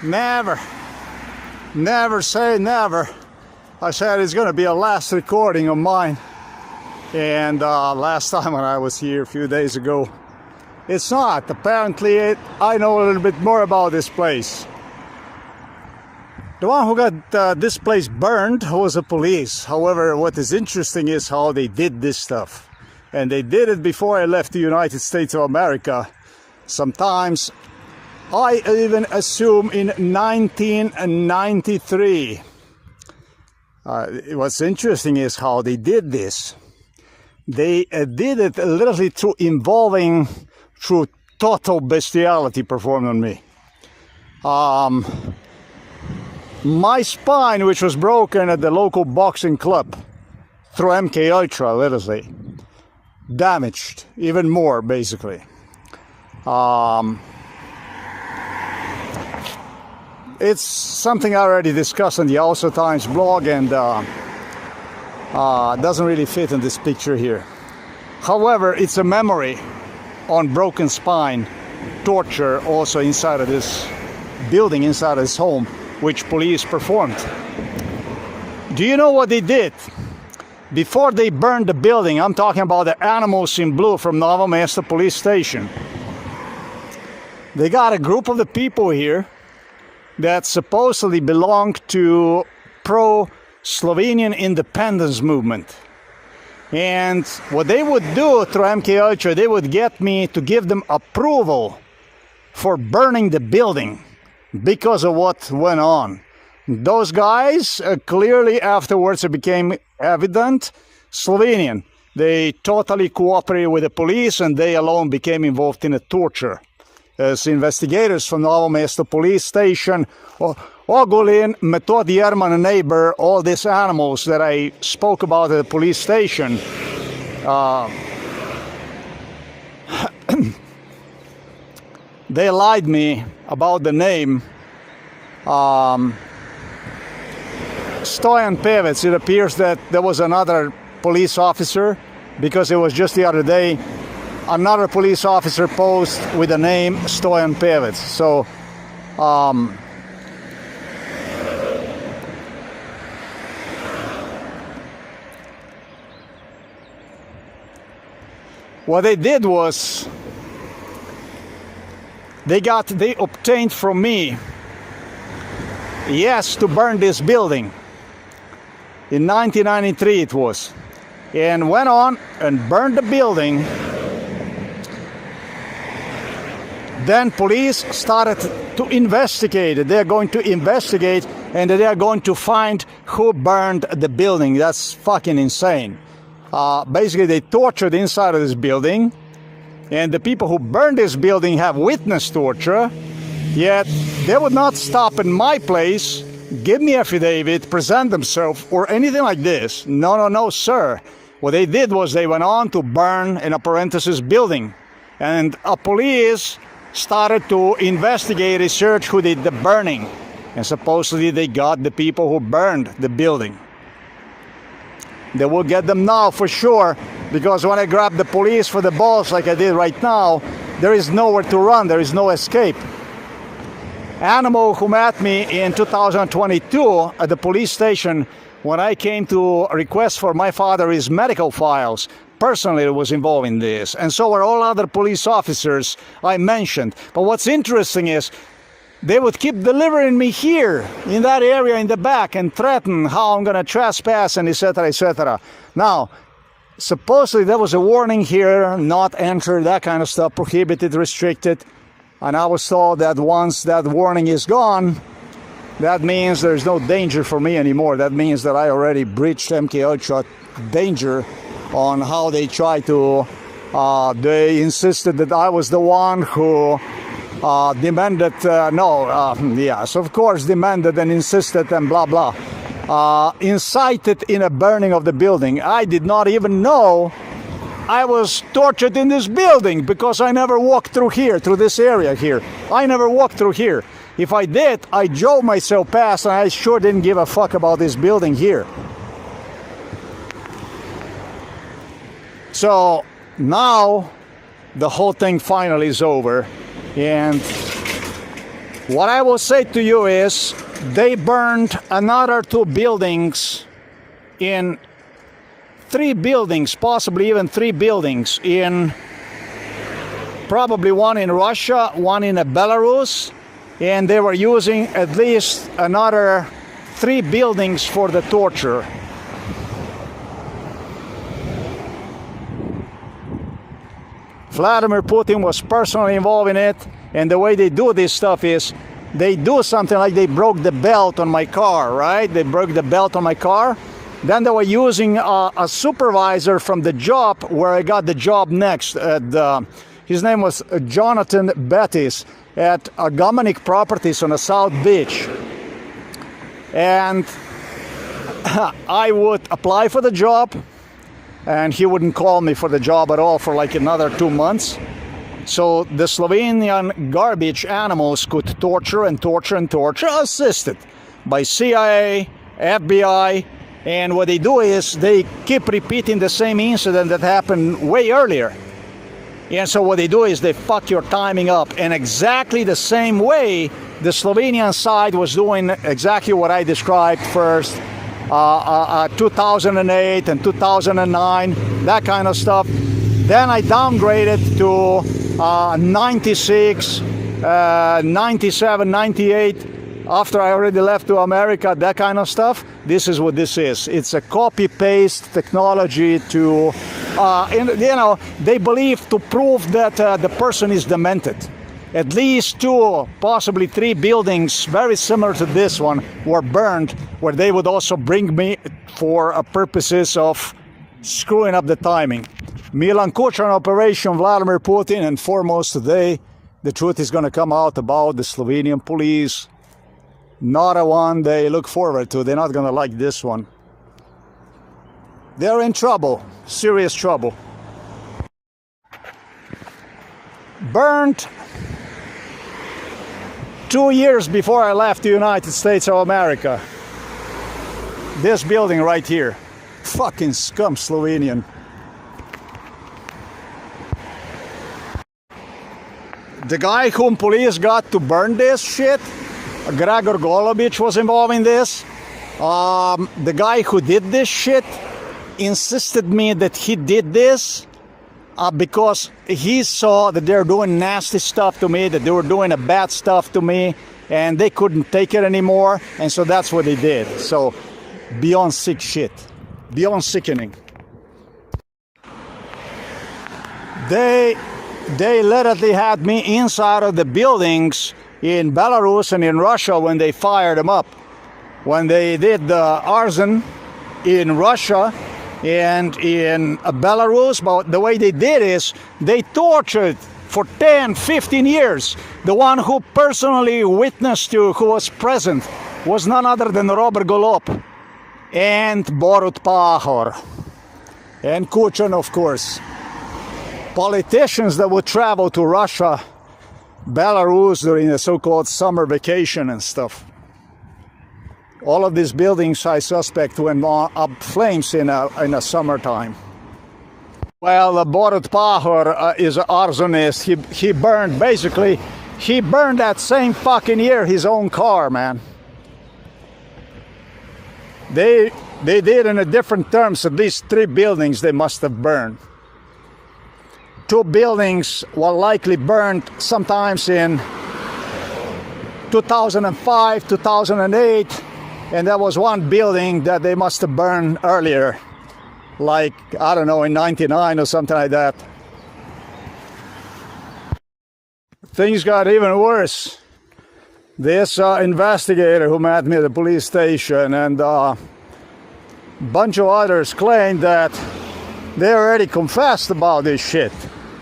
Never say never. I said it's gonna be a last recording of mine. And last time when I was here a few days ago, it's not. Apparently I know a little bit more about this place. The one who got this place burned was the police. However, what is interesting is how they did this stuff. And they did it before I left the United States of America. Sometimes I even assume in 1993. What's interesting is how they did this. They did it literally through total bestiality performed on me. My spine, which was broken at the local boxing club through MK Ultra, literally damaged even more, basically. It's something I already discussed on the Also Times blog, and doesn't really fit in this picture here. However, it's a memory on broken spine, torture also inside of this building, inside of this home, which police performed. Do you know what they did? Before they burned the building, I'm talking about the animals in blue from Novo Mesto police station. They got a group of the people here that supposedly belonged to pro-Slovenian independence movement. And what they would do through MK Ultra, they would get me to give them approval for burning the building because of what went on. Those guys, clearly afterwards it became evident, Slovenian. They totally cooperated with the police, and they alone became involved in a torture. As investigators from Novo Mesto police station, Ogulin, Metod Jerman neighbor, all these animals that I spoke about at the police station, they lied me about the name. Stoyan Pevec. It appears that there was another police officer, because it was just the other day another police officer posed with the name Stoyan Pevec. So what they did was they obtained from me yes to burn this building in 1993 it was, and went on and burned the building. Then police started to investigate. They're going to investigate, and they are going to find who burned the building. That's fucking insane. Basically, they tortured inside of this building, and the people who burned this building have witnessed torture, yet they would not stop in my place, give me affidavit, present themselves, or anything like this. No, sir. What they did was they went on to burn, in a parenthesis, building. And police started to investigate, research who did the burning. And supposedly they got the people who burned the building. They will get them now for sure, because when I grab the police for the balls like I did right now, there is nowhere to run, there is no escape. Animal who met me in 2022 at the police station when I came to request for my father's medical files, personally was involved in this, and so were all other police officers I mentioned. But what's interesting is they would keep delivering me here in that area in the back and threaten how I'm gonna trespass and etc., etc. Now, supposedly there was a warning here, not enter, that kind of stuff, prohibited, restricted. And I was told that once that warning is gone, that means there's no danger for me anymore. That means that I already breached MK Ultra danger on how they tried to, they insisted that I was the one who demanded, yes, of course, demanded and insisted and blah, blah. Incited in a burning of the building. I did not even know I was tortured in this building, because I never walked through here, through this area here. I never walked through here. If I did, I drove myself past, and I sure didn't give a fuck about this building here. So now the whole thing finally is over, and What I will say to you is they burned another 2 buildings in 3 buildings, possibly even 3 buildings, in probably one in Russia, one in Belarus, and they were using at least another 3 buildings for the torture. Vladimir Putin was personally involved in it, and the way they do this stuff is they do something like they broke the belt on my car, right? They broke the belt on my car. Then they were using a supervisor from the job where I got the job next. His name was Jonathan Bettis at Agamanik Properties on the South Beach. And I would apply for the job, and he wouldn't call me for the job at all for like another 2 months. So the Slovenian garbage animals could torture and torture and torture, assisted by CIA, FBI, and what they do is they keep repeating the same incident that happened way earlier. And so what they do is they fuck your timing up. And exactly the same way the Slovenian side was doing exactly what I described first, 2008 and 2009, that kind of stuff. Then I downgraded to 96, 97, 98, after I already left to America, that kind of stuff. This is what this is. It's a copy-paste technology to, they believe to prove that the person is demented. At least 2, possibly 3 buildings very similar to this one were burned, where they would also bring me for purposes of screwing up the timing. Milan Kučan operation, Vladimir Putin, and foremost today, the truth is going to come out about the Slovenian police. Not a one they look forward to. They're not going to like this one. They're in trouble, serious trouble. Burned 2 years before I left the United States of America. This building right here. Fucking scum Slovenian. The guy whom police got to burn this shit, Gregor Golobic, was involved in this. The guy who did this shit insisted me that he did this because he saw that they're doing nasty stuff to me, that they were doing a bad stuff to me, and they couldn't take it anymore, and so that's what they did. So beyond sick shit, beyond sickening. They literally had me inside of the buildings in Belarus and in Russia when they fired them up. When they did the arson in Russia and in Belarus, but the way they did is they tortured for 10, 15 years. The one who personally witnessed to, who was present, was none other than Robert Golob and Borut Pahor and Kučan, of course. Politicians that would travel to Russia, Belarus during the so-called summer vacation and stuff. All of these buildings, I suspect, went up flames in a summertime. Well, Borut Pahor is an arsonist. He burned, basically, he burned that same fucking year his own car, man. They did in a different terms, at least 3 buildings they must have burned. 2 buildings were likely burned sometimes in 2005, 2008, and there was 1 building that they must have burned earlier, like, I don't know, in 99 or something like that. Things got even worse. This investigator who met me at the police station and a bunch of others claimed that they already confessed about this shit.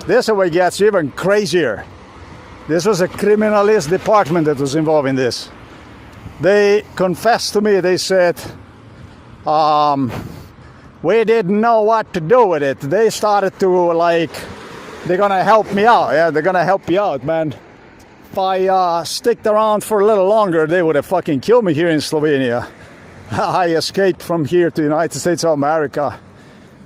This is where it gets even crazier. This was a criminalist department that was involved in this. They confessed to me, they said, we didn't know what to do with it. They started to, like, they're gonna help me out. Yeah, they're gonna help you out, man. If I sticked around for a little longer, they would have fucking killed me here in Slovenia. I escaped from here to the United States of America.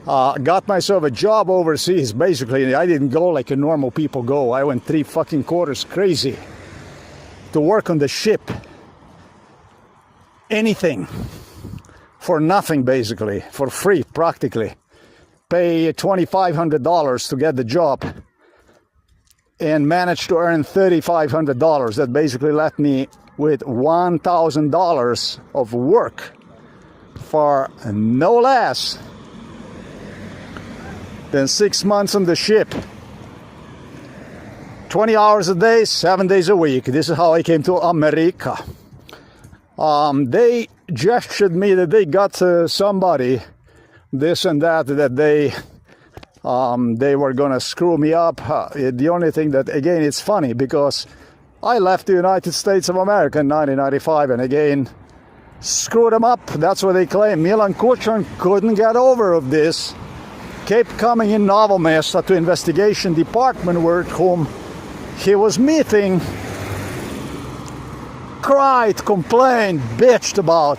Got myself a job overseas, basically. I didn't go like a normal people go. I went 3 fucking quarters crazy. to work on the ship. Anything. For nothing, basically. For free, practically. Pay $2,500 to get the job. And managed to earn $3,500. That basically left me with $1,000 of work. For no less than 6 months on the ship. 20 hours a day, 7 days a week. This is how I came to America. They gestured me that they got somebody, this and that they were gonna screw me up. The only thing that, again, it's funny because I left the United States of America in 1995 and again screwed them up. That's what they claim. Milan Kučan couldn't get over of this. Kept coming in Novo mesto to investigation department with whom he was meeting. Cried, complained, bitched about.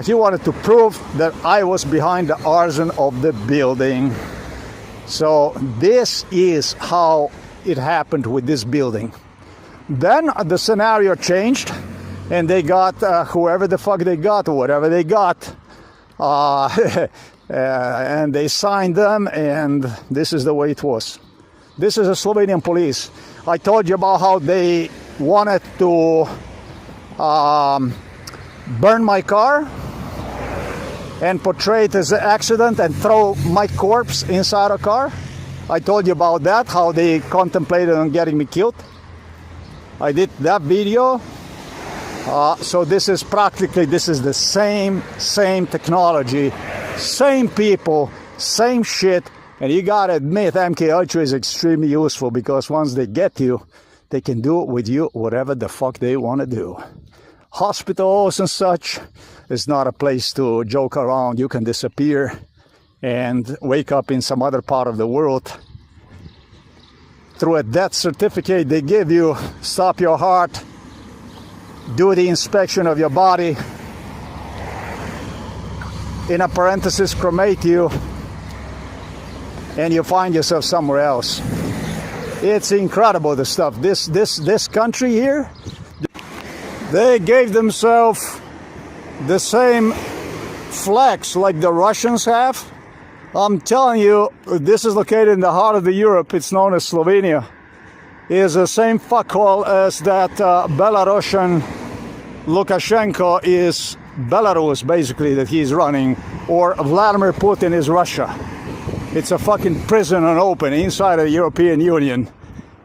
He wanted to prove that I was behind the arson of the building. So this is how it happened with this building. Then the scenario changed and they got whoever the fuck they got, or whatever they got. And they signed them, and this is the way it was. This is a Slovenian police. I told you about how they wanted to burn my car and portray it as an accident and throw my corpse inside a car. I told you about that, how they contemplated on getting me killed. I did that video. So this is practically, this is the same technology, same people, same shit. And you gotta admit, MK Ultra is extremely useful because once they get you, they can do with you whatever the fuck they want to do. Hospitals and such is not a place to joke around. You can disappear and wake up in some other part of the world. Through a death certificate they give you, stop your heart, do the inspection of your body, in a parenthesis cremate you, and you find yourself somewhere else. It's incredible, the stuff. This country here, they gave themselves the same flags like the Russians have. I'm telling you, this is located in the heart of the Europe. It's known as Slovenia. It is the same fuckhole as that Belarusian Lukashenko is Belarus, basically, that he's running, or Vladimir Putin is Russia. It's a fucking prison on open inside of the European Union,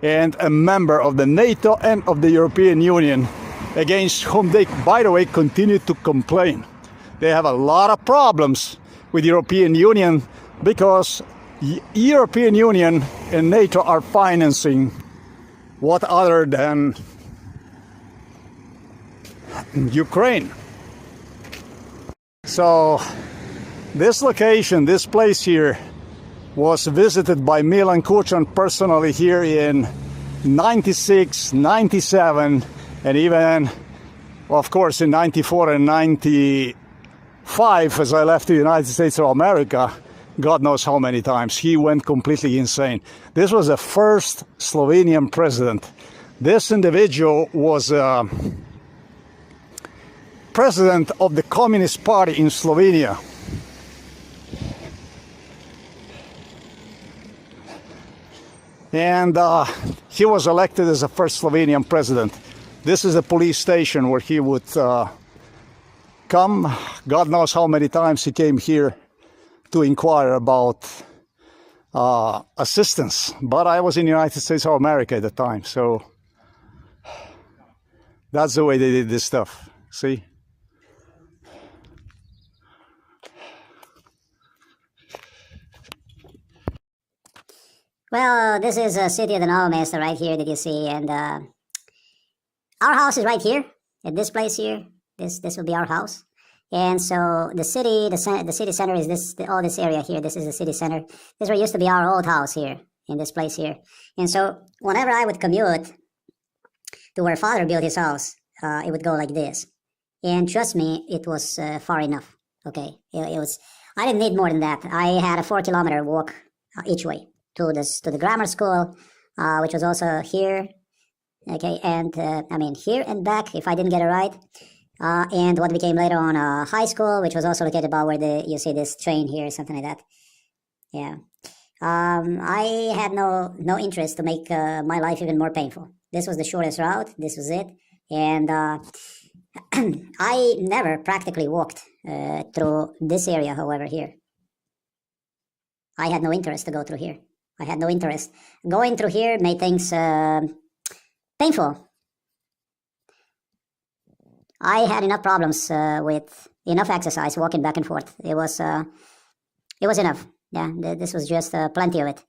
and a member of the NATO and of the European Union, against whom they, by the way, continue to complain. They have a lot of problems with the European Union because European Union and NATO are financing what other than Ukraine. So this location, this place here, was visited by Milan Kučan personally here in 96, 97, and even, of course, in 94 and 95, as I left the United States of America, God knows how many times. He went completely insane. This was the first Slovenian president. This individual was president of the Communist Party in Slovenia. And he was elected as the first Slovenian president. This is a police station where he would come. God knows how many times he came here to inquire about assistance. But I was in the United States of America at the time, so that's the way they did this stuff. See? Well, this is a city of the Novo mesto right here that you see, and our house is right here at this place here. This will be our house, and so the city center is this area here. This is the city center. This is where used to be our old house here in this place here, and so whenever I would commute to where Father built his house, it would go like this, and trust me, it was far enough. Okay, it was. I didn't need more than that. I had a 4-kilometer walk each way to the grammar school, which was also here, Okay, and I mean here and back if I didn't get it right. And what became later on a high school, which was also located about where you see this train here, something like that. Yeah. I had no interest to make my life even more painful. This was the shortest route. This was it, and I never practically walked through this area. However, here I had no interest to go through here. I had no interest. Going through here made things painful. I had enough problems with enough exercise walking back and forth. It was enough. Yeah, this was just plenty of it.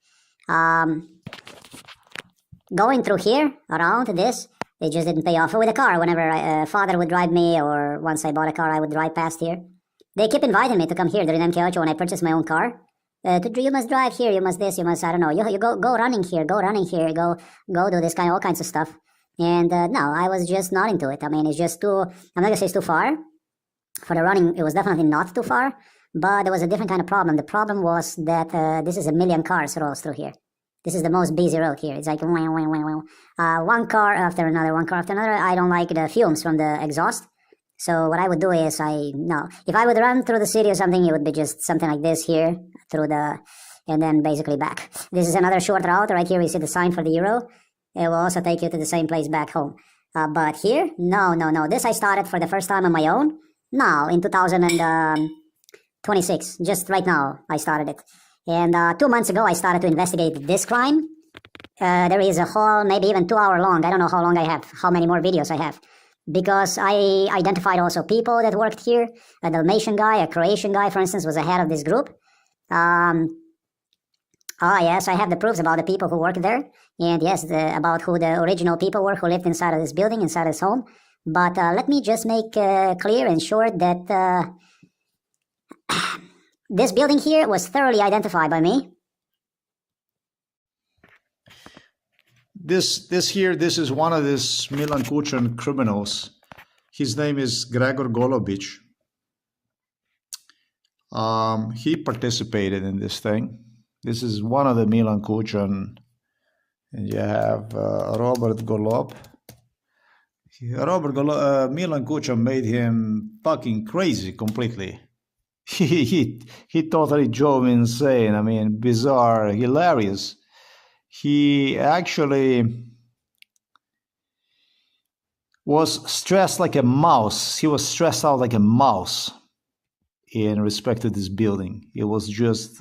Going through here, around this, it just didn't pay off. With a car, whenever father would drive me, or once I bought a car, I would drive past here. They keep inviting me to come here during MK8 when I purchased my own car. You must drive here, you must this, you must, I don't know, you go running here, go do this all kinds of stuff. And no, I was just not into it. I mean, it's just too, I'm not gonna say it's too far. For the running, it was definitely not too far, but there was a different kind of problem. The problem was that this is a million cars rolls through here. This is the most busy road here. It's like one car after another, one car after another. I don't like the fumes from the exhaust. So what I would do is if I would run through the city or something, it would be just something like this here and then basically back. This is another short route. Right here we see the sign for the Euro. It will also take you to the same place back home. But here, no. This I started for the first time on my own. Now, in 2026, just right now, I started it. And 2 months ago, I started to investigate this crime. There is a whole, maybe even 2 hour long. I don't know how long I have, how many more videos I have. Because I identified also people that worked here. A Dalmatian guy, a Croatian guy, for instance, was the head of this group. Yes, I have the proofs about the people who worked there. And yes, about who the original people were who lived inside of this building, inside of this home. But let me just make clear and short that this building here was thoroughly identified by me. This is one of these Milan Kučan criminals. His name is Gregor Golobic. He participated in this thing. This is one of the Milan Kučan. And you have Robert Golob. Milan Kučan made him fucking crazy completely. He totally drove him insane. I mean, bizarre, hilarious. He actually was stressed like a mouse. He was stressed out like a mouse in respect to this building. It was just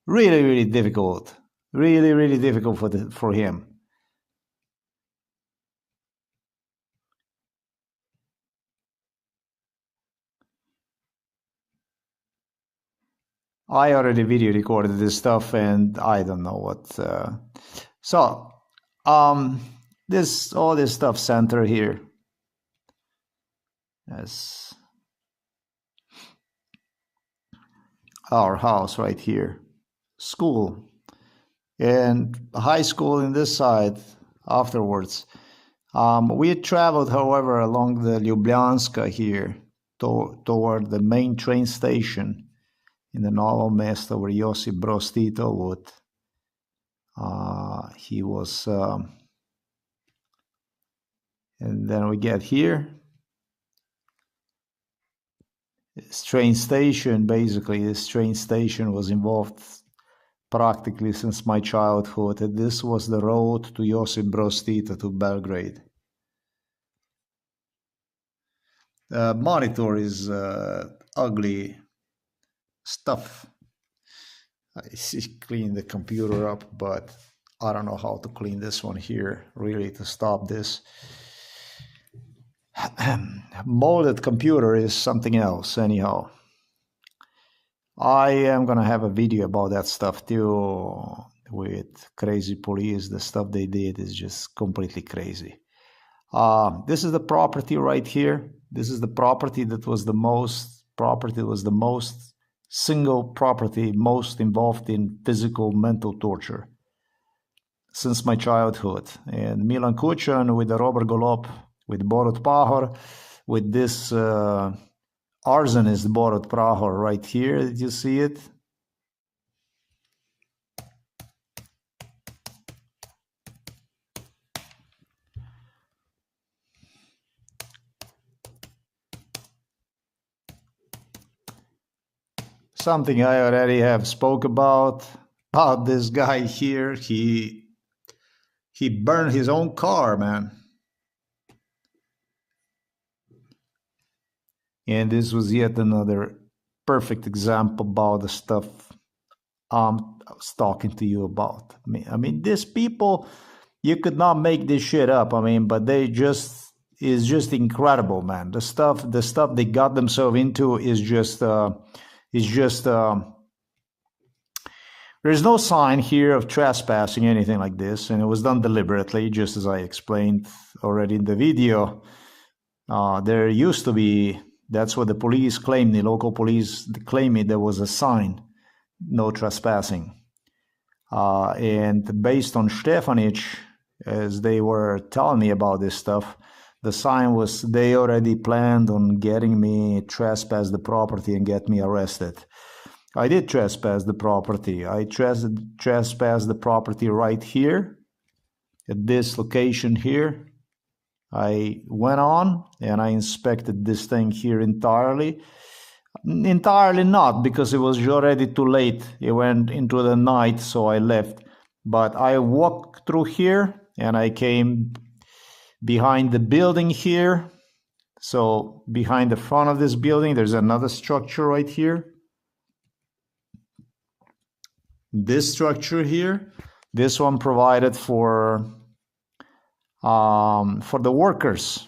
really difficult. Really difficult for him. I already video recorded this stuff, and I don't know what. All this stuff center here. Yes, our house right here, school, and high school in this side. Afterwards, we traveled, however, along the Ljubljanska here toward the main train station in the Novo mesto where Josip Broz Tito would. He was, and then we get here. This train station, basically, this train station was involved practically since my childhood. And this was the road to Josip Broz Tito to Belgrade. Monitor is ugly stuff. I clean the computer up, but I don't know how to clean this one here, really, to stop this. Molded computer is something else, anyhow. I am gonna have a video about that stuff too, with crazy police. The stuff they did is just completely crazy. This is the property right here. This is the property that was the most single property most involved in physical mental torture since my childhood. And Milan Kučan with the Robert Golob, with Borut Pahor, with this arsonist Borut Pahor right here. Did you see it? something I already have spoke about this guy here. He burned his own car, man. And this was yet another perfect example about the stuff I was talking to you about. I mean, these people, you could not make this shit up. I mean, but they just is just incredible, man. The stuff they got themselves into is just there's no sign here of trespassing, anything like this, and it was done deliberately, just as I explained already in the video. There used to be, that's what the police claimed, the local police claimed it, there was a sign, no trespassing. And based on Stefanich, as they were telling me about this stuff, the sign was they already planned on getting me trespass the property and get me arrested. I did trespass the property. I trespassed the property right here, at this location here. I went on and I inspected this thing here entirely. Entirely not, because it was already too late. It went into the night, so I left. But I walked through here and I came behind the building here. So behind the front of this building, there's another structure right here. This structure here, this one provided for the workers,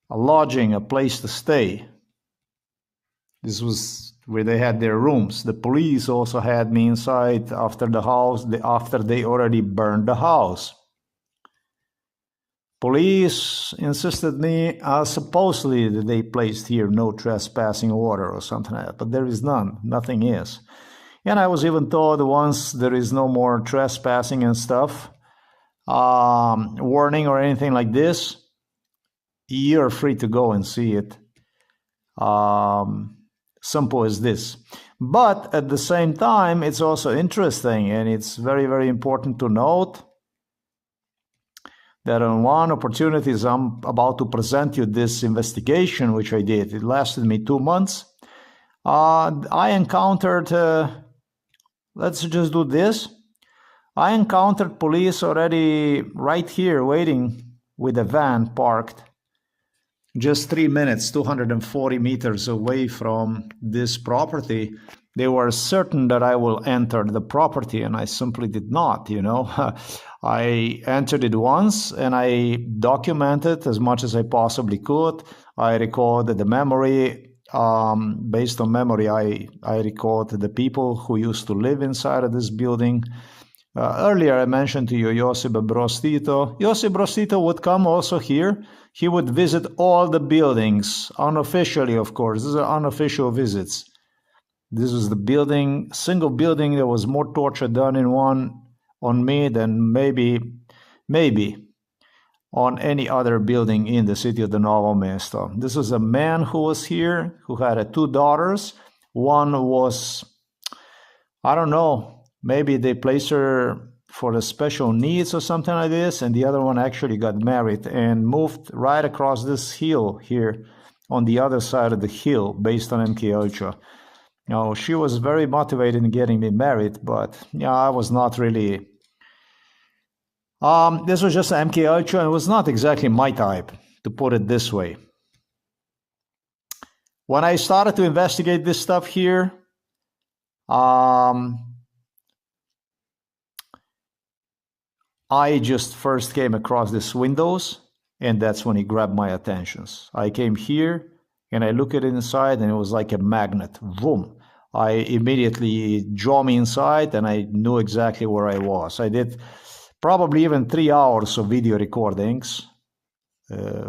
a lodging, a place to stay. This was where they had their rooms. The police also had me inside after the house, after they already burned the house. Police insisted me, supposedly that they placed here no trespassing order or something like that, but there is none. Nothing is. And I was even told once there is no more trespassing and stuff, warning or anything like this, you're free to go and see it. Simple as this. But at the same time, it's also interesting, and it's very, very important to note that on one opportunity, I'm about to present you this investigation, which I did. It lasted me 2 months. I encountered, let's just do this. I encountered police already right here waiting with a van parked just 3 minutes, 240 meters away from this property. They were certain that I will enter the property, and I simply did not, you know. I entered it once and I documented as much as I possibly could. I recorded the memory. Based on memory, I recorded the people who used to live inside of this building. Earlier I mentioned to you Josip Broz Tito. Josip Broz Tito would come also here. He would visit all the buildings, unofficially, of course. These are unofficial visits. This was the building, single building. There was more torture done in one on me than maybe on any other building in the city of the Novo Mesto. This was a man who was here, who had 2 daughters. One was, I don't know, maybe they placed her for the special needs or something like this, and the other one actually got married and moved right across this hill here on the other side of the hill based on MK Ultra. Now, she was very motivated in getting me married, but yeah, I was not really. This was just MK Ultra, and it was not exactly my type, to put it this way. When I started to investigate this stuff here, I just first came across these windows, and that's when it grabbed my attentions. I came here, and I looked at it inside, and it was like a magnet. Boom! I immediately drew me inside, and I knew exactly where I was. I did probably even 3 hours of video recordings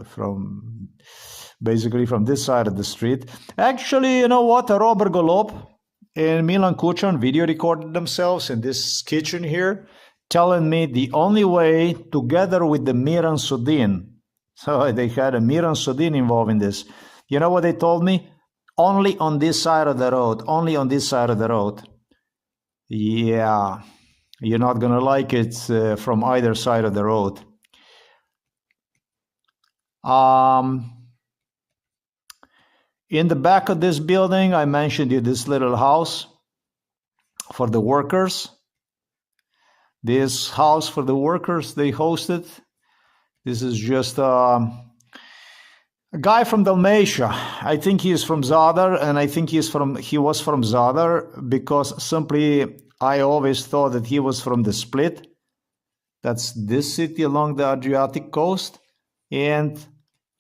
from this side of the street. Actually, you know what? Robert Golob and Milan Kučan video recorded themselves in this kitchen here, telling me the only way, together with the Miran Sudin. So they had a Miran Sudin involved in this. You know what they told me? Only on this side of the road. Only on this side of the road. Yeah. You're not going to like it from either side of the road. In the back of this building, I mentioned you this little house for the workers. This house for the workers they hosted. This is just a guy from Dalmatia. I think he is from Zadar, and I think he was from Zadar because simply I always thought that he was from the Split. That's this city along the Adriatic coast. And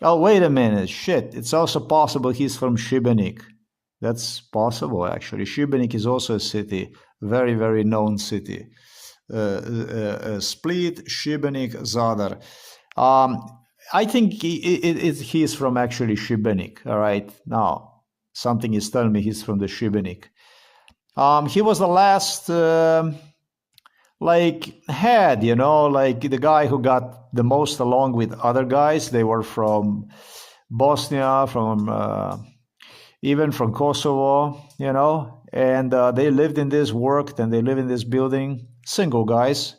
oh, wait a minute, shit, it's also possible he's from Šibenik. That's possible, actually. Šibenik is also a city, very, very known city. Split, Šibenik, Zadar. I think he's from actually Šibenik, all right? Now, something is telling me he's from the Šibenik. He was the last, head, you know, like the guy who got the most along with other guys. They were from Bosnia, even from Kosovo, you know, and they lived in this, worked, and they live in this building, single guys.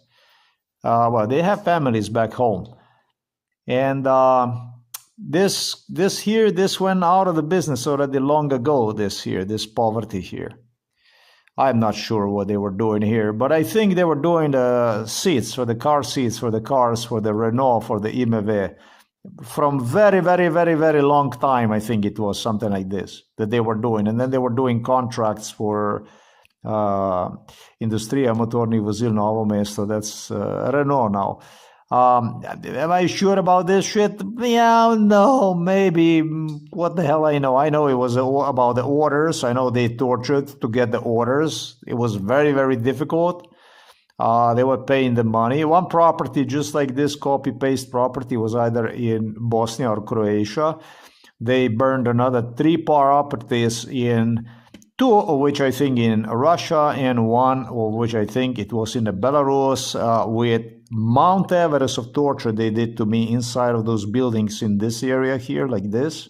Well, they have families back home. And this went out of the business already long ago, this poverty here. I'm not sure what they were doing here, but I think they were doing the seats for the car seats for the cars, for the Renault, for the IMV. From very, very, very, very long time, I think it was something like this that they were doing. And then they were doing contracts for Industria Motornih Vozil Novo Mesto. That's Renault now. Am I sure about this shit? Yeah, no, maybe. What the hell I know? I know it was about the orders. I know they tortured to get the orders. It was very, very difficult. They were paying the money. One property, just like this copy-paste property, was either in Bosnia or Croatia. They burned another 3 properties in 2 of which I think in Russia, and 1 of which I think it was in the Belarus, with Mount Everest of torture they did to me inside of those buildings in this area here, like this.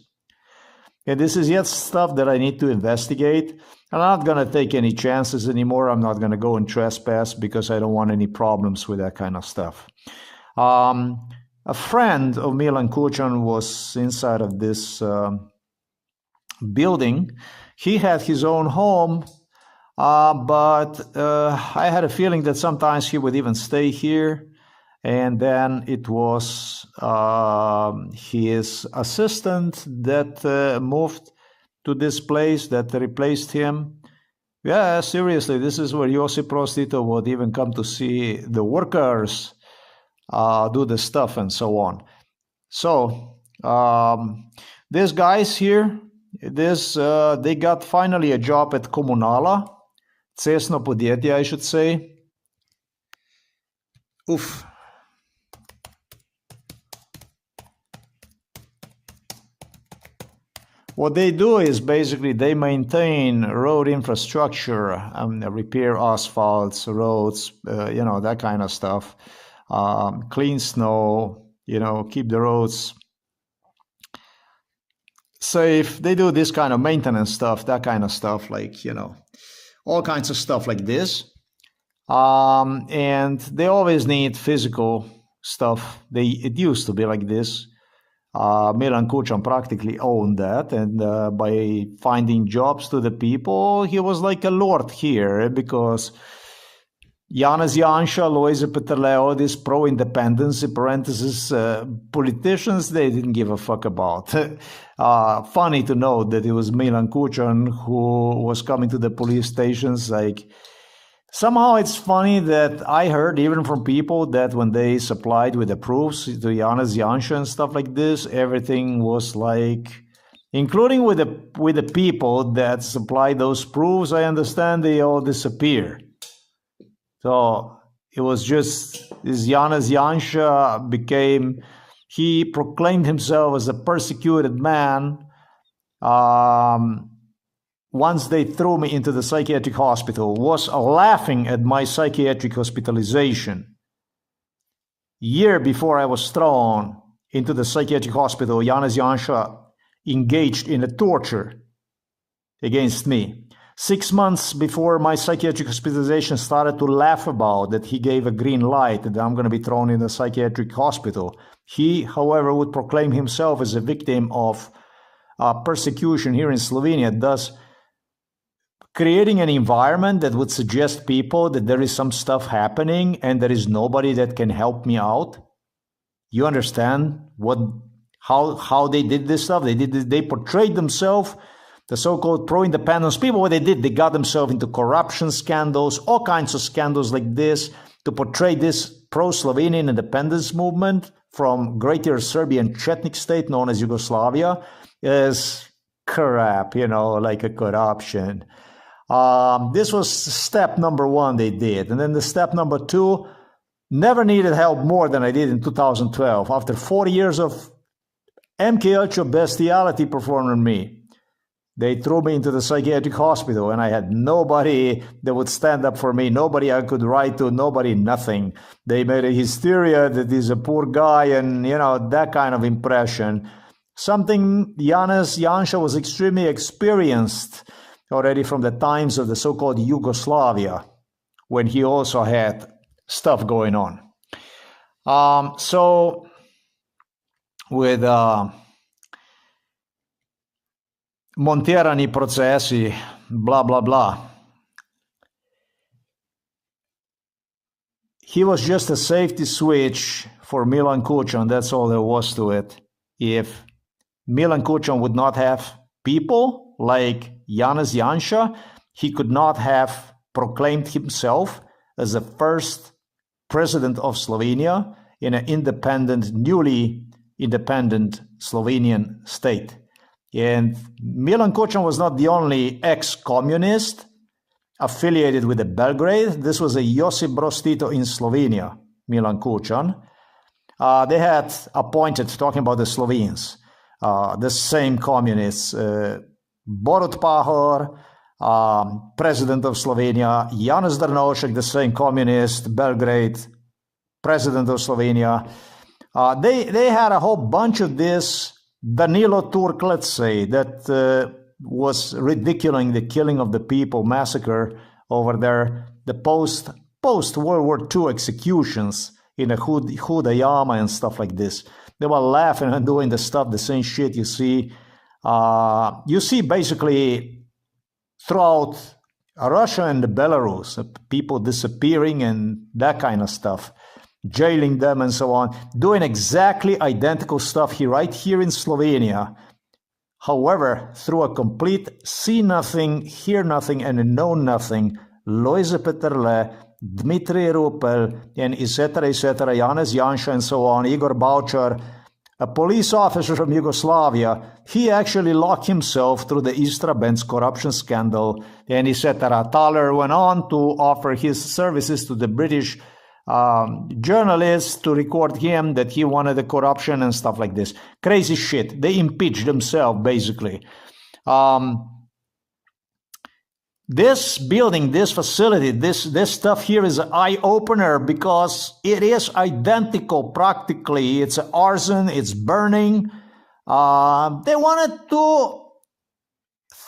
And this is yet stuff that I need to investigate. I'm not going to take any chances anymore. I'm not going to go and trespass because I don't want any problems with that kind of stuff. A friend of Milan Kučan was inside of this building. He had his own home, but I had a feeling that sometimes he would even stay here. And then it was his assistant that moved to this place that replaced him. Yeah, seriously, this is where Josip Broz Tito would even come to see the workers do the stuff and so on. So these guys here, they got finally a job at Komunala, cestno podjetje, I should say. Oof. What they do is basically they maintain road infrastructure, repair asphalts, roads, that kind of stuff, clean snow, keep the roads safe. They do this kind of maintenance stuff, that kind of stuff, all kinds of stuff like this. And they always need physical stuff. It used to be like this. Milan Kučan practically owned that, and by finding jobs to the people, he was like a lord here, because Janez Janša, Lojze Peterle, these pro-independence, parentheses, politicians, they didn't give a fuck about. Funny to note that it was Milan Kučan who was coming to the police stations somehow it's funny that I heard even from people that when they supplied with the proofs to Janez Janša and stuff like this, everything was including with the people that supplied those proofs, I understand they all disappear. So it was just this Janez Janša he proclaimed himself as a persecuted man. Once they threw me into the psychiatric hospital, was laughing at my psychiatric hospitalization. Year before I was thrown into the psychiatric hospital, Janez Janša engaged in a torture against me. 6 months before my psychiatric hospitalization started to laugh about that, he gave a green light that I'm going to be thrown in the psychiatric hospital. He, however, would proclaim himself as a victim of persecution here in Slovenia, thus creating an environment that would suggest people that there is some stuff happening and there is nobody that can help me out. You understand how they did this stuff? They portrayed themselves, the so-called pro-independence people. What they did, they got themselves into corruption scandals, all kinds of scandals like this, to portray this pro-Slovenian independence movement from Greater Serbian Chetnik state known as Yugoslavia as crap, like a corruption. This was step number one they did. And then the step number two, never needed help more than I did in 2012. After 40 years of MKH bestiality performed on me, they threw me into the psychiatric hospital, and I had nobody that would stand up for me, nobody I could write to, nobody, nothing. They made a hysteria that he's a poor guy and, that kind of impression. Something Janez Janša was extremely experienced already from the times of the so-called Yugoslavia, when he also had stuff going on. So with monterani processi, blah, blah, blah. He was just a safety switch for Milan Kučan. That's all there was to it. If Milan Kučan would not have people like Janez Janša, he could not have proclaimed himself as the first president of Slovenia in an independent, newly independent Slovenian state. And Milan Kučan was not the only ex-communist affiliated with the Belgrade. This was a Josip Broz Tito in Slovenia, Milan Kučan. They had appointed, talking about the Slovenes, the same communists, Borut Pahor, president of Slovenia, Janez Drnovšek, the same communist, Belgrade, president of Slovenia. They had a whole bunch of this Danilo Turk, let's say, that was ridiculing the killing of the people, massacre over there, the post-World War II executions in a Huda Jama and stuff like this. They were laughing and doing the stuff, the same shit you see. You see basically throughout Russia and Belarus, people disappearing and that kind of stuff, jailing them and so on, doing exactly identical stuff here, right here in Slovenia. However, through a complete see nothing, hear nothing, and know nothing, Lojze Peterle, Dmitry Rupel, and etc., Janez Janša, and so on, Igor Bavčar, a police officer from Yugoslavia, he actually locked himself through the Istra-Benz corruption scandal, and etc. Thaler went on to offer his services to the British journalists to record him that he wanted the corruption and stuff like this. Crazy shit. They impeached themselves, basically. This building, this facility, this stuff here is an eye-opener because it is identical practically. It's arson, it's burning. They wanted to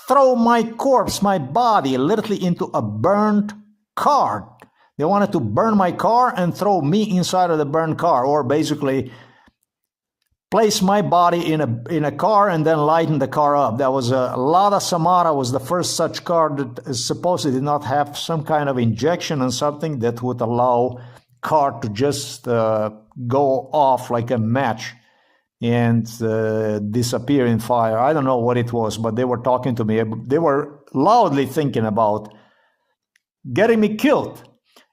throw my corpse, my body, literally into a burned car. They wanted to burn my car and throw me inside of the burned car, or basically place my body in a car and then lighten the car up. That was Lada Samara was the first such car that supposedly did not have some kind of injection and something that would allow car to just go off like a match and disappear in fire. I don't know what it was, but they were talking to me. They were loudly thinking about getting me killed.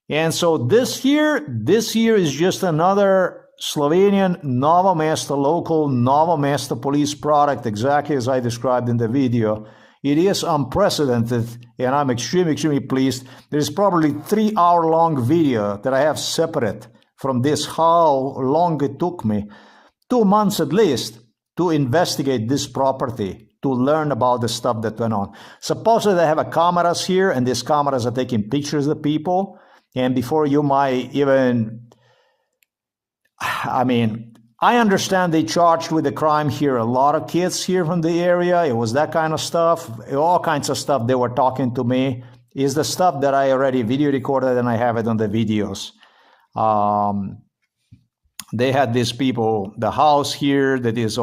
And so this here is just another Slovenian Novo Mesto, local Novo Mesto police product, exactly as I described in the video. It is unprecedented, and I'm extremely, extremely pleased. There's probably 3-hour-long video that I have separate from this, how long it took me, 2 months at least, to investigate this property, to learn about the stuff that went on. Supposedly they have cameras here, and these cameras are taking pictures of people. And before you might even, I understand they charged with the crime here a lot of kids here from the area. It was that kind of stuff, all kinds of stuff they were talking to me. Is the stuff that I already video recorded and I have it on the videos. they had these people, the house here, there is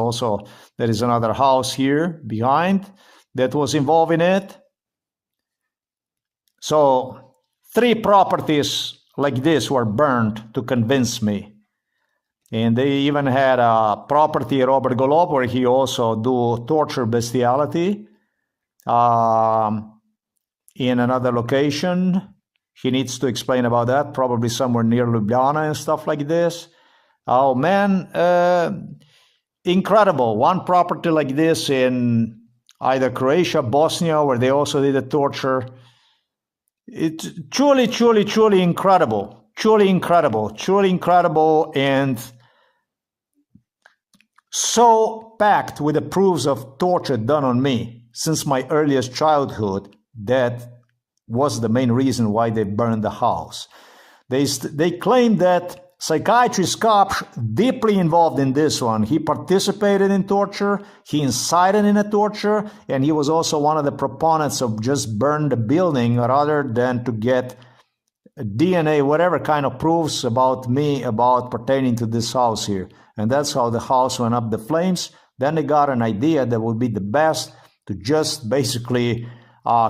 another house here behind that was involved in it. So 3 properties like this were burned to convince me. And they even had a property, Robert Golob, where he also do torture bestiality in another location. He needs to explain about that, probably somewhere near Ljubljana and stuff like this. Oh man, incredible. One property like this in either Croatia, Bosnia, where they also did the torture. It's truly, truly, truly incredible. Truly incredible. Truly incredible, and so packed with the proofs of torture done on me since my earliest childhood. That was the main reason why they burned the house. They claim that psychiatrist Kopš deeply involved in this one. He participated in torture, he incited in a torture, and he was also one of the proponents of just burn the building rather than to get DNA, whatever kind of proofs about me, about pertaining to this house here. And that's how the house went up the flames. Then they got an idea that would be the best to just basically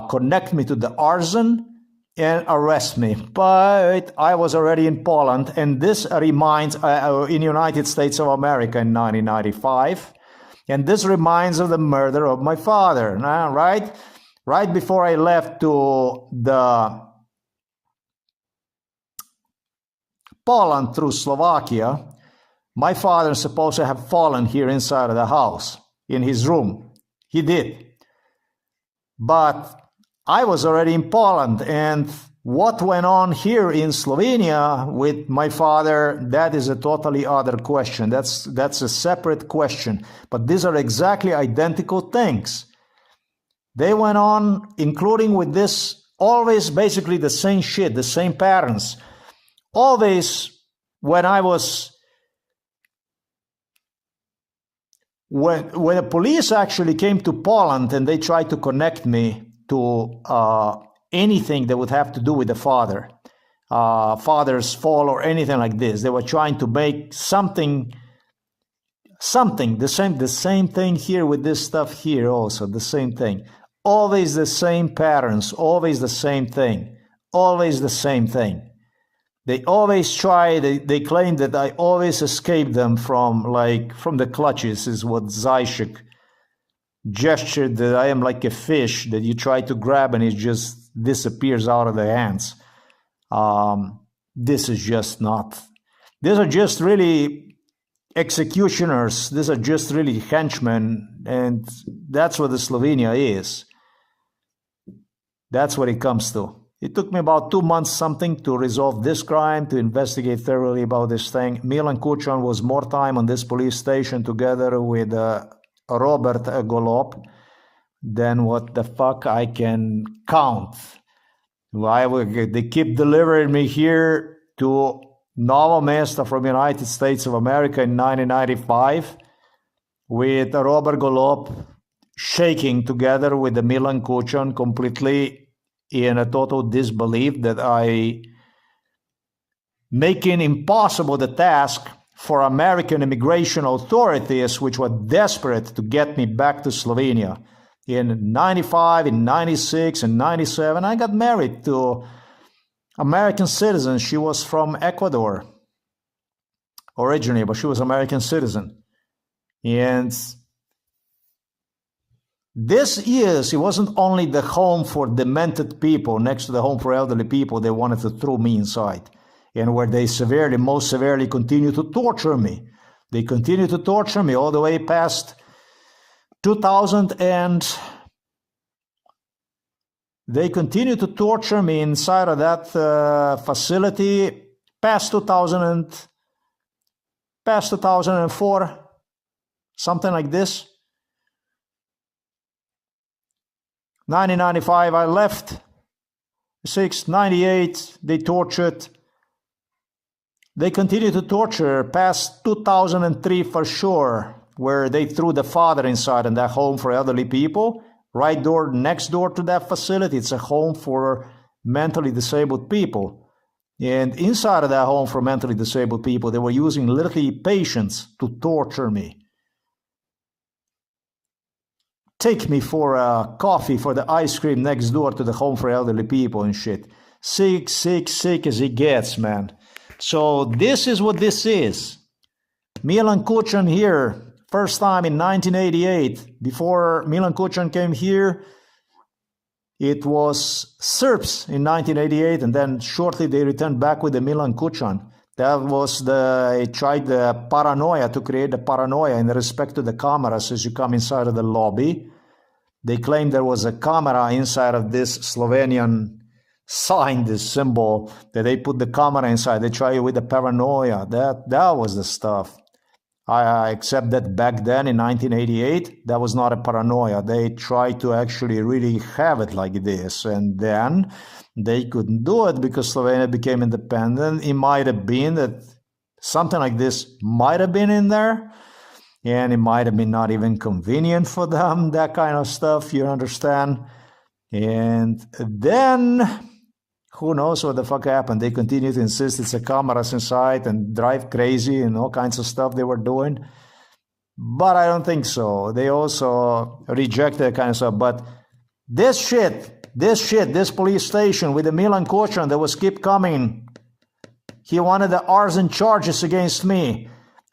connect me to the arson and arrest me. But I was already in Poland, and this reminds, in United States of America in 1995, and this reminds of the murder of my father, right? Right before I left to the Poland through Slovakia, my father is supposed to have fallen here inside of the house, in his room. He did. But I was already in Poland, and what went on here in Slovenia with my father, that is a totally other question. That's a separate question. But these are exactly identical things. They went on, including with this, always basically the same shit, the same patterns. Always when the police actually came to Poland and they tried to connect me to anything that would have to do with the father's fall or anything like this. They were trying to make something, the same thing here with this stuff here also, the same thing. Always the same patterns, always the same thing, always the same thing. They always try, they claim that I always escape them from the clutches, is what Zajcik gestured, that I am like a fish that you try to grab and it just disappears out of the hands. This is just not. These are just really executioners. These are just really henchmen, and that's what the Slovenia is. That's what it comes to. It took me about 2 months something to resolve this crime, to investigate thoroughly about this thing. Milan Kučan was more time on this police station together with Robert Golob than what the fuck I can count. They keep delivering me here to Novo mesto from United States of America in 1995 with Robert Golob shaking together with the Milan Kučan, completely in a total disbelief that I making impossible the task for American immigration authorities, which were desperate to get me back to Slovenia. In 95, in 96, and 97, I got married to American citizen. She was from Ecuador originally, but she was American citizen. And it wasn't only the home for demented people, next to the home for elderly people, they wanted to throw me inside, and where they most severely continue to torture me. They continue to torture me all the way past 2000, and they continue to torture me inside of that facility past 2004, something like this. 1995 I left, 98 they tortured. They continued to torture past 2003 for sure, where they threw the father inside in that home for elderly people, next door to that facility. It's a home for mentally disabled people. And inside of that home for mentally disabled people, they were using literally patients to torture me. Take me for a coffee, for the ice cream next door to the home for elderly people and shit. Sick as it gets, man. So this is what this is. Milan Kučan here, first time in 1988. Before Milan Kučan came here, it was Serbs in 1988, and then shortly they returned back with the Milan Kučan. That was they tried the paranoia, to create the paranoia in respect to the cameras as you come inside of the lobby. They claimed there was a camera inside of this Slovenian sign, this symbol, that they put the camera inside. They tried with the paranoia. That was the stuff. I accept that back then in 1988, that was not a paranoia. They tried to actually really have it like this. And then they couldn't do it because Slovenia became independent. It might have been that something like this might have been in there. And it might have been not even convenient for them, that kind of stuff, you understand? And then, who knows what the fuck happened? They continued to insist it's a cameras inside and drive crazy and all kinds of stuff they were doing. But I don't think so. They also rejected that kind of stuff. But this police station with the Milan Kučan that was keep coming, he wanted the arson charges against me.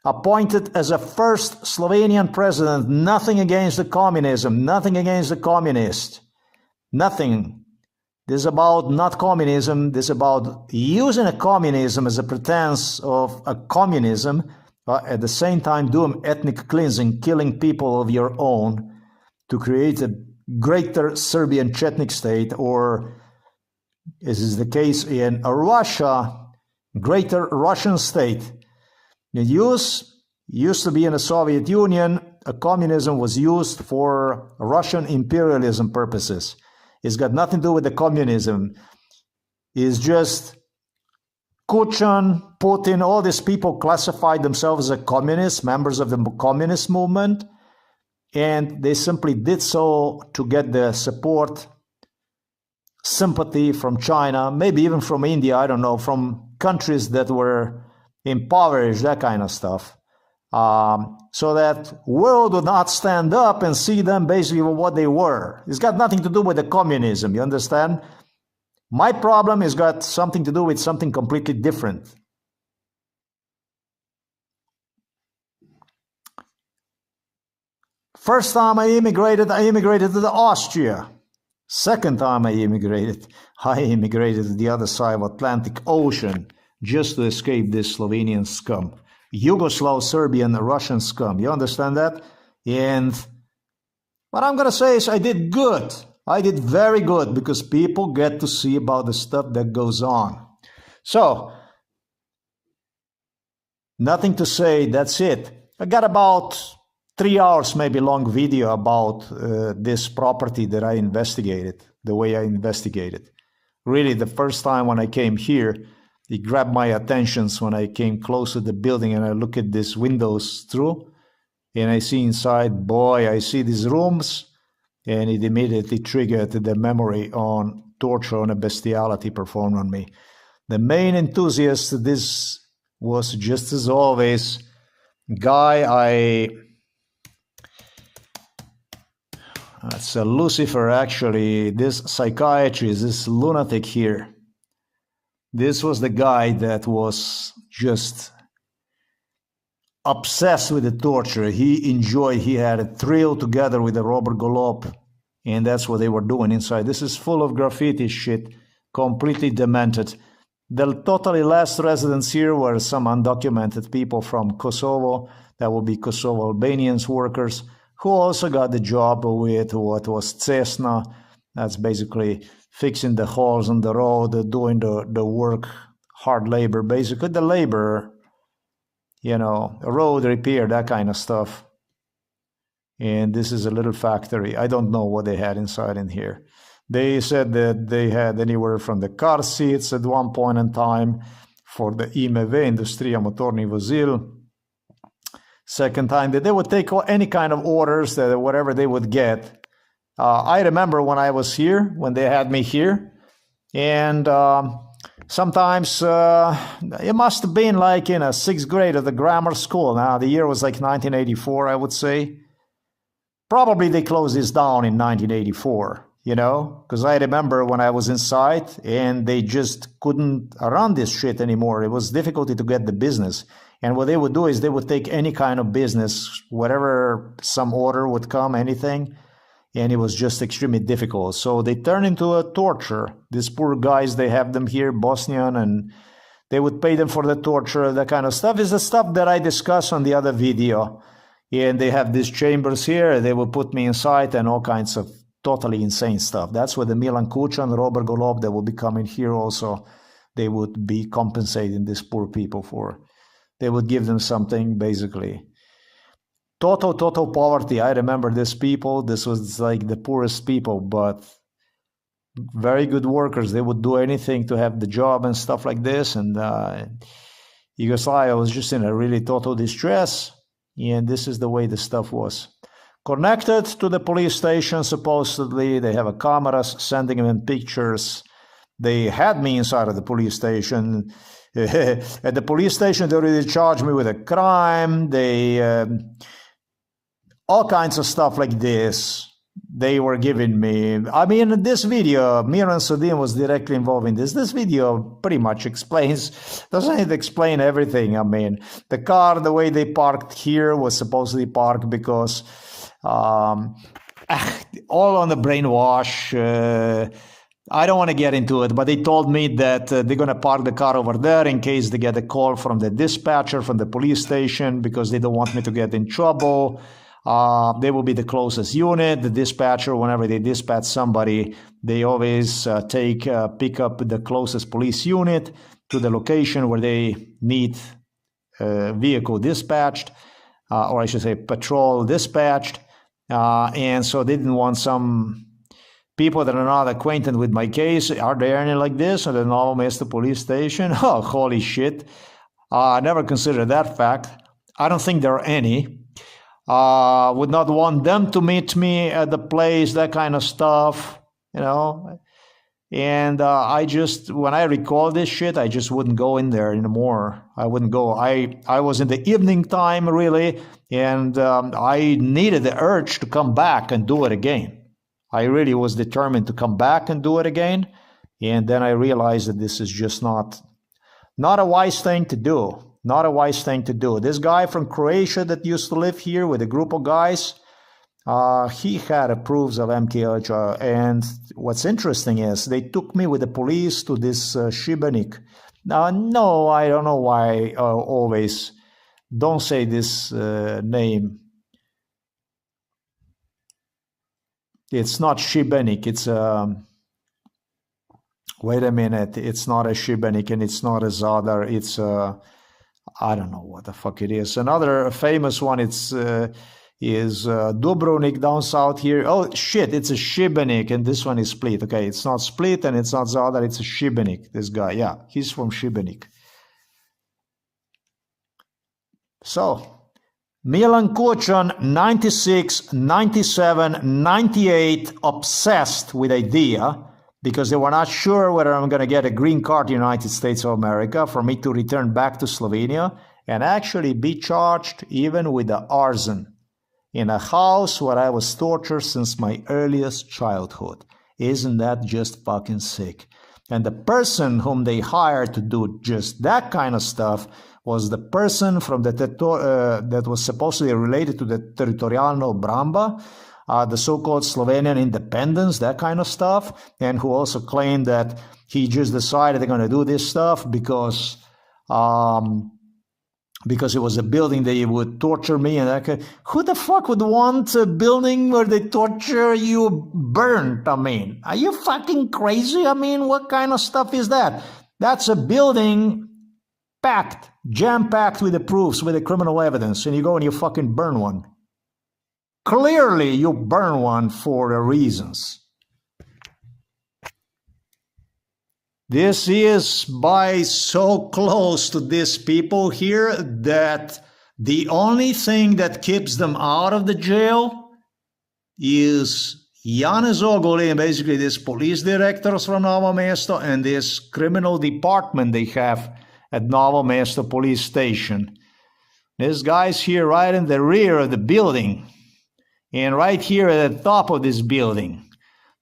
Appointed as a first Slovenian president, nothing against the communism, nothing against the communists, nothing. This is about not communism, this is about using a communism as a pretense of a communism, at the same time doing ethnic cleansing, killing people of your own to create a greater Serbian Chetnik state, or as is the case in Russia, greater Russian state. It used to be in the Soviet Union, communism was used for Russian imperialism purposes. It's got nothing to do with the communism. It's just Kučan, Putin, all these people classified themselves as communists, members of the communist movement, and they simply did so to get the support, sympathy from China, maybe even from India, I don't know, from countries that were impoverished, that kind of stuff, so that world would not stand up and see them basically for what they were. It's got nothing to do with the communism, you understand? My problem has got something to do with something completely different. First time I immigrated to Austria. Second time I immigrated to the other side of Atlantic Ocean, just to escape this Slovenian scum. Yugoslav, Serbian, Russian scum. You understand that? And what I'm going to say is I did good. I did very good because people get to see about the stuff that goes on. So, nothing to say, that's it. I got about 3 hours maybe long video about this property that I investigated, the way I investigated. Really, the first time when I came here, it grabbed my attention when I came close to the building and I look at these windows through and I see inside, boy, I see these rooms, and it immediately triggered the memory on torture and bestiality performed on me. The main enthusiast, this was just as always, guy it's a Lucifer actually, this psychiatrist, this lunatic here. This was the guy that was just obsessed with the torture. He enjoyed, he had a thrill together with the Robert Golob, and that's what they were doing inside. This is full of graffiti shit, completely demented. The totally last residents here were some undocumented people from Kosovo, that would be Kosovo Albanians workers, who also got the job with what was Cesna, that's basically fixing the holes on the road, doing the work, hard labor, basically the labor, you know, road repair, that kind of stuff. And this is a little factory. I don't know what they had inside in here. They said that they had anywhere from the car seats at one point in time for the IMV, Industrija motornih vozil. Second time that they would take any kind of orders, that whatever they would get. I remember when I was here, when they had me here, and Sometimes it must have been like in a 6th grade at the grammar school. Now, the year was like 1984, I would say. Probably they closed this down in 1984, you know, because I remember when I was inside and they just couldn't run this shit anymore. It was difficult to get the business. And what they would do is they would take any kind of business, whatever some order would come, anything, and it was just extremely difficult. So they turned into a torture. These poor guys, they have them here, Bosnian, and they would pay them for the torture, that kind of stuff. Is the stuff that I discussed on the other video. And they have these chambers here. They will put me inside and all kinds of totally insane stuff. That's where the Milan Kučan, Robert Golob, that will be coming here also. They would be compensating these poor people for. They would give them something, basically. Total poverty. I remember these people. This was like the poorest people, but very good workers. They would do anything to have the job and stuff like this. And Yugoslavia was just in a really total distress. And this is the way the stuff was. Connected to the police station, supposedly. They have a cameras sending them pictures. They had me inside of the police station. At the police station, they already charged me with a crime. They... all kinds of stuff like this they were giving me. I mean, this video, Miran Sudin was directly involved in this. This video pretty much doesn't explain everything. I mean, the car, the way they parked here was supposedly parked because all on the brainwash. I don't want to get into it, but they told me that they're going to park the car over there in case they get a call from the dispatcher from the police station because they don't want me to get in trouble. They will be the closest unit. The dispatcher, whenever they dispatch somebody, they always pick up the closest police unit to the location where they need a vehicle dispatched, or I should say patrol dispatched. And so they didn't want some people that are not acquainted with my case. Are there any like this at the Novo Mesto police station? Oh, holy shit. I never considered that fact. I don't think there are any. Would not want them to meet me at the place, that kind of stuff, you know. And when I recall this shit, I just wouldn't go in there anymore. I wouldn't go. I was in the evening time, really, and I needed the urge to come back and do it again. I really was determined to come back and do it again. And then I realized that this is just not a wise thing to do. Not a wise thing to do. This guy from Croatia that used to live here with a group of guys, he had proofs of MK Ultra. And what's interesting is they took me with the police to this Šibenik. No, I don't know why always don't say this name. It's not Šibenik. It's wait a minute. It's not a Šibenik and it's not a Zadar. It's I don't know what the fuck it is. Another famous one, is Dubrovnik down south here. Oh, shit, it's a Šibenik, and this one is Split. Okay, it's not Split, and it's not Zadar, it's a Šibenik, this guy. Yeah, he's from Šibenik. So, Milan Kučan, 96, 97, 98, obsessed with idea, because they were not sure whether I'm going to get a green card in the United States of America for me to return back to Slovenia and actually be charged even with the arson in a house where I was tortured since my earliest childhood. Isn't that just fucking sick? And the person whom they hired to do just that kind of stuff was the person from that was supposedly related to the Teritorijalna obramba, the so-called Slovenian independence, that kind of stuff, and who also claimed that he just decided they're going to do this stuff because it was a building they would torture me. And who the fuck would want a building where they torture you burnt? I mean, are you fucking crazy? I mean, what kind of stuff is that? That's a building packed, jam-packed with the proofs, with the criminal evidence, and you go and you fucking burn one. Clearly, you burn one for the reasons. This is by so close to these people here that the only thing that keeps them out of the jail is Janez Ogulin, basically this police directors from Novo Mesto and this criminal department they have at Novo Mesto police station. This guy's here right in the rear of the building and right here at the top of this building.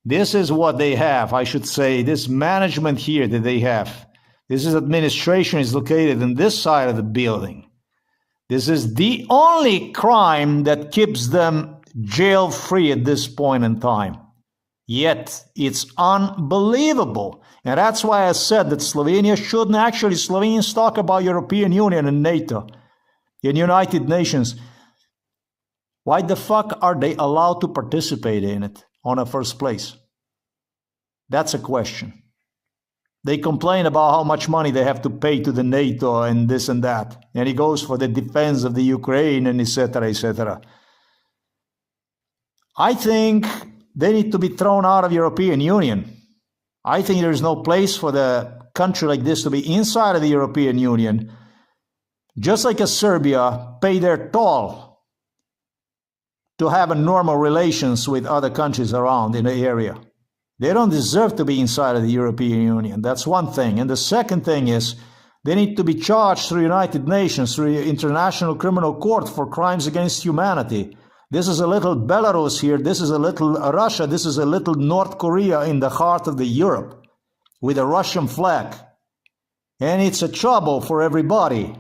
This is what they have, I should say, this management here that they have. This is administration is located in this side of the building. This is the only crime that keeps them jail-free at this point in time. Yet, it's unbelievable. And that's why I said that Slovenia shouldn't actually, Slovenians talk about European Union and NATO and United Nations. Why the fuck are they allowed to participate in it on the first place? That's a question. They complain about how much money they have to pay to the NATO and this and that. And it goes for the defense of the Ukraine and etc., etc. I think they need to be thrown out of European Union. I think there is no place for the country like this to be inside of the European Union. Just like as Serbia pay their toll to have a normal relations with other countries around in the area. They don't deserve to be inside of the European Union. That's one thing. And the second thing is they need to be charged through United Nations, through the International Criminal Court for crimes against humanity. This is a little Belarus here. This is a little Russia. This is a little North Korea in the heart of the Europe with a Russian flag. And it's a trouble for everybody.